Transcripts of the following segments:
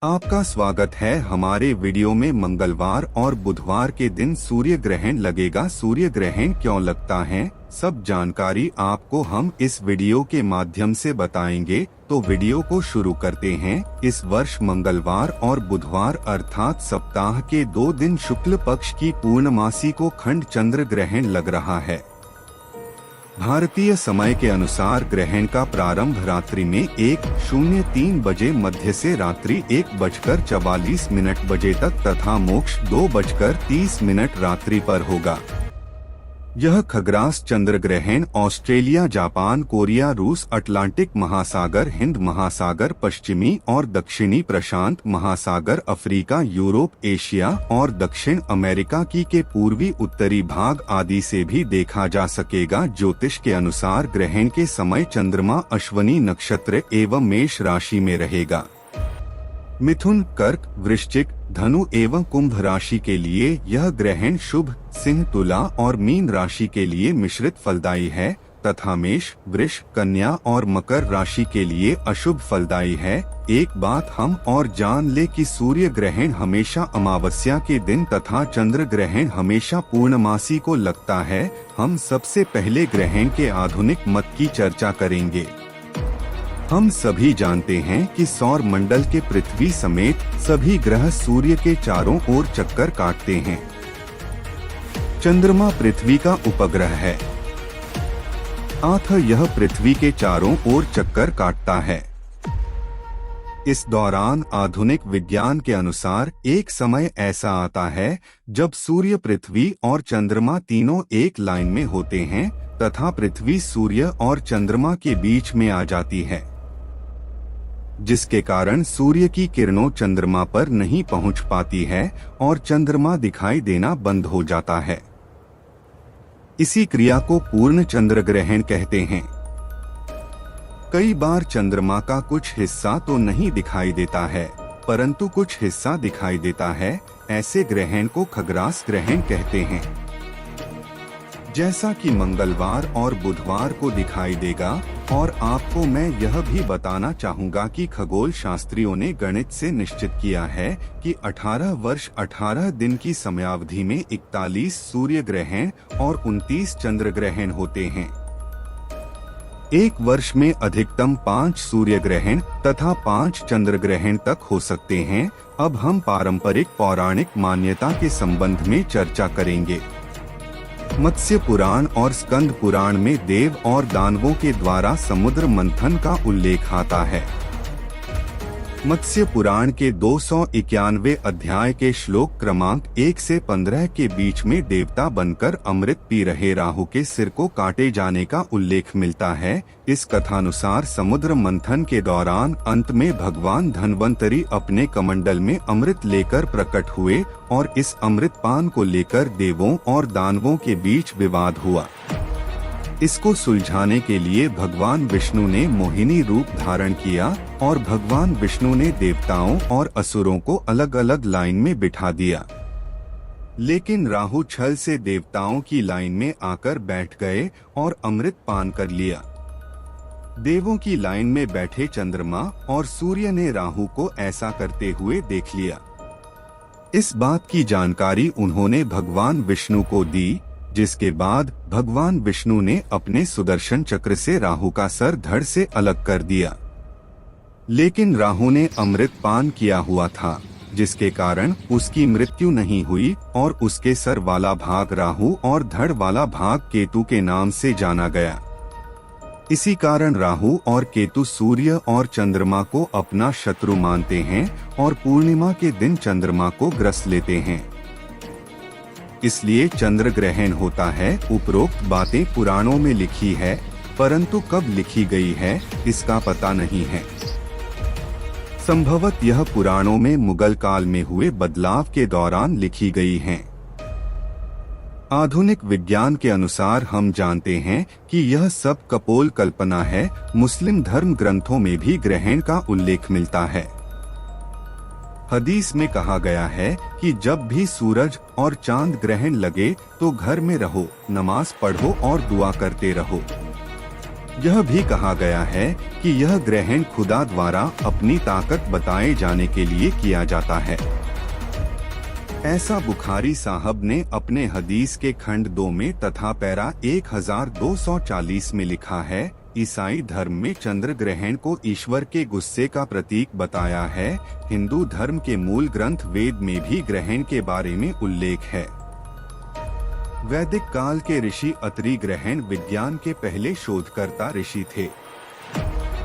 आपका स्वागत है हमारे वीडियो में। मंगलवार और बुधवार के दिन सूर्य ग्रहण लगेगा। सूर्य ग्रहण क्यों लगता है, सब जानकारी आपको हम इस वीडियो के माध्यम से बताएंगे। तो वीडियो को शुरू करते हैं। इस वर्ष मंगलवार और बुधवार अर्थात सप्ताह के 2 दिन शुक्ल पक्ष की पूर्णमासी को खंड चंद्र ग्रहण लग रहा है। भारतीय समय के अनुसार ग्रहण का प्रारंभ रात्रि में 1:03 बजे मध्य से रात्रि 1:44 बजे तक तथा मोक्ष 2:30 रात्रि पर होगा। यह खग्रास चंद्र ग्रहण ऑस्ट्रेलिया, जापान, कोरिया, रूस, अटलांटिक महासागर, हिंद महासागर, पश्चिमी और दक्षिणी प्रशांत महासागर, अफ्रीका, यूरोप, एशिया और दक्षिण अमेरिका के पूर्वी उत्तरी भाग आदि से भी देखा जा सकेगा। ज्योतिष के अनुसार ग्रहण के समय चंद्रमा अश्विनी नक्षत्र एवं मेष राशि में रहेगा। मिथुन, कर्क, वृश्चिक, धनु एवं कुंभ राशि के लिए यह ग्रहण शुभ, सिंह, तुला और मीन राशि के लिए मिश्रित फलदायी है तथा मेष, वृष, कन्या और मकर राशि के लिए अशुभ फलदायी है। एक बात हम और जान ले कि सूर्य ग्रहण हमेशा अमावस्या के दिन तथा चंद्र ग्रहण हमेशा पूर्णमासी को लगता है। हम सबसे पहले ग्रहण के आधुनिक मत की चर्चा करेंगे। हम सभी जानते हैं कि सौर मंडल के पृथ्वी समेत सभी ग्रह सूर्य के चारों ओर चक्कर काटते हैं। चंद्रमा पृथ्वी का उपग्रह है, अतः यह पृथ्वी के चारों ओर चक्कर काटता है। इस दौरान आधुनिक विज्ञान के अनुसार एक समय ऐसा आता है जब सूर्य, पृथ्वी और चंद्रमा तीनों एक लाइन में होते हैं तथा पृथ्वी सूर्य और चंद्रमा के बीच में आ जाती है, जिसके कारण सूर्य की किरणों चंद्रमा पर नहीं पहुंच पाती है और चंद्रमा दिखाई देना बंद हो जाता है। इसी क्रिया को पूर्ण चंद्र ग्रहण कहते हैं। कई बार चंद्रमा का कुछ हिस्सा तो नहीं दिखाई देता है परंतु कुछ हिस्सा दिखाई देता है। ऐसे ग्रहण को खग्रास ग्रहण कहते हैं। जैसा कि मंगलवार और बुधवार को दिखाई देगा। और आपको मैं यह भी बताना चाहूँगा कि खगोल शास्त्रियों ने गणित से निश्चित किया है कि 18 वर्ष 18 दिन की समयावधि में 41 सूर्य ग्रहण और 29 चंद्र ग्रहण होते हैं। एक वर्ष में अधिकतम 5 सूर्य ग्रहण तथा 5 चंद्र ग्रहण तक हो सकते हैं। अब हम पारंपरिक पौराणिक मान्यता के संबंध में चर्चा करेंगे। मत्स्य पुराण और स्कंद पुराण में देव और दानवों के द्वारा समुद्र मंथन का उल्लेख आता है। मत्स्य पुराण के 291 अध्याय के श्लोक क्रमांक 1 से 15 के बीच में देवता बनकर अमृत पी रहे राहु के सिर को काटे जाने का उल्लेख मिलता है। इस कथानुसार समुद्र मंथन के दौरान अंत में भगवान धन्वंतरी अपने कमंडल में अमृत लेकर प्रकट हुए और इस अमृत पान को लेकर देवों और दानवों के बीच विवाद हुआ। इसको सुलझाने के लिए भगवान विष्णु ने मोहिनी रूप धारण किया और भगवान विष्णु ने देवताओं और असुरों को अलग अलग लाइन में बिठा दिया। लेकिन राहु छल से देवताओं की लाइन में आकर बैठ गए और अमृत पान कर लिया। देवों की लाइन में बैठे चंद्रमा और सूर्य ने राहु को ऐसा करते हुए देख लिया। इस बात की जानकारी उन्होंने भगवान विष्णु को दी, जिसके बाद भगवान विष्णु ने अपने सुदर्शन चक्र से राहु का सर धड़ से अलग कर दिया। लेकिन राहु ने अमृत पान किया हुआ था, जिसके कारण उसकी मृत्यु नहीं हुई और उसके सर वाला भाग राहु और धड़ वाला भाग केतु के नाम से जाना गया। इसी कारण राहु और केतु सूर्य और चंद्रमा को अपना शत्रु मानते हैं और पूर्णिमा के दिन चंद्रमा को ग्रस लेते हैं। इसलिए चंद्र ग्रहण होता है। उपरोक्त बातें पुराणों में लिखी है परंतु कब लिखी गई है इसका पता नहीं है। संभवत यह पुराणों में मुगल काल में हुए बदलाव के दौरान लिखी गई हैं। आधुनिक विज्ञान के अनुसार हम जानते हैं कि यह सब कपोल कल्पना है। मुस्लिम धर्म ग्रंथों में भी ग्रहण का उल्लेख मिलता है। हदीस में कहा गया है कि जब भी सूरज और चांद ग्रहण लगे तो घर में रहो, नमाज पढ़ो और दुआ करते रहो। यह भी कहा गया है कि यह ग्रहण खुदा द्वारा अपनी ताकत बताए जाने के लिए किया जाता है। ऐसा बुखारी साहब ने अपने हदीस के खंड 2 में तथा पैरा 1240 में लिखा है। ईसाई धर्म में चंद्र ग्रहण को ईश्वर के गुस्से का प्रतीक बताया है। हिंदू धर्म के मूल ग्रंथ वेद में भी ग्रहण के बारे में उल्लेख है। वैदिक काल के ऋषि अत्रि ग्रहण विज्ञान के पहले शोधकर्ता ऋषि थे।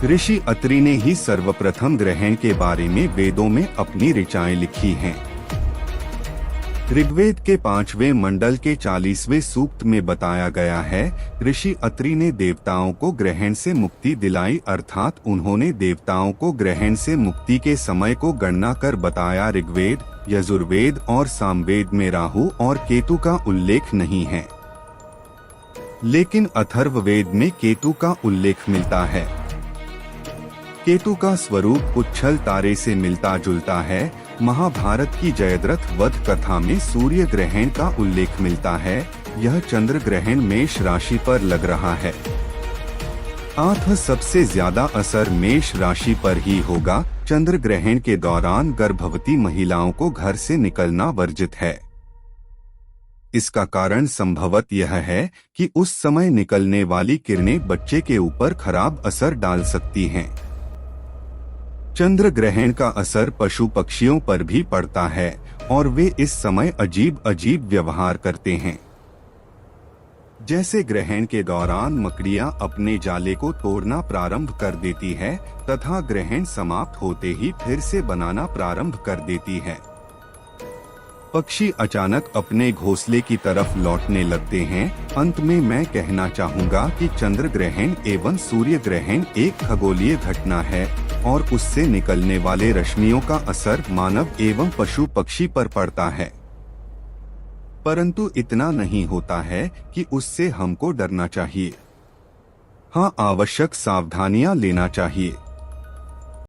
ऋषि अत्रि ने ही सर्वप्रथम ग्रहण के बारे में वेदों में अपनी ऋचाएं लिखी हैं। ऋग्वेद के 5वें मंडल के 40वें सूक्त में बताया गया है, ऋषि अत्रि ने देवताओं को ग्रहण से मुक्ति दिलाई, अर्थात उन्होंने देवताओं को ग्रहण से मुक्ति के समय को गणना कर बताया। ऋग्वेद, यजुर्वेद और सामवेद में राहु और केतु का उल्लेख नहीं है, लेकिन अथर्ववेद में केतु का उल्लेख मिलता है। केतु का स्वरूप उच्छल तारे से मिलता जुलता है। महाभारत की जयद्रथ वध कथा में सूर्य ग्रहण का उल्लेख मिलता है। यह चंद्र ग्रहण मेष राशि पर लग रहा है। अतः सबसे ज्यादा असर मेष राशि पर ही होगा। चंद्र ग्रहण के दौरान गर्भवती महिलाओं को घर से निकलना वर्जित है। इसका कारण संभवत यह है कि उस समय निकलने वाली किरणें बच्चे के ऊपर खराब असर डाल सकती हैं। चंद्र ग्रहण का असर पशु पक्षियों पर भी पड़ता है और वे इस समय अजीब अजीब व्यवहार करते हैं। जैसे ग्रहण के दौरान मकड़ियां अपने जाले को तोड़ना प्रारंभ कर देती है तथा ग्रहण समाप्त होते ही फिर से बनाना प्रारंभ कर देती है। पक्षी अचानक अपने घोंसले की तरफ लौटने लगते हैं। अंत में मैं कहना चाहूँगा कि चंद्र ग्रहण एवं सूर्य ग्रहण एक खगोलीय घटना है और उससे निकलने वाले रश्मियों का असर मानव एवं पशु पक्षी पर पड़ता है, परंतु इतना नहीं होता है कि उससे हमको डरना चाहिए। हाँ, आवश्यक सावधानियां लेना चाहिए।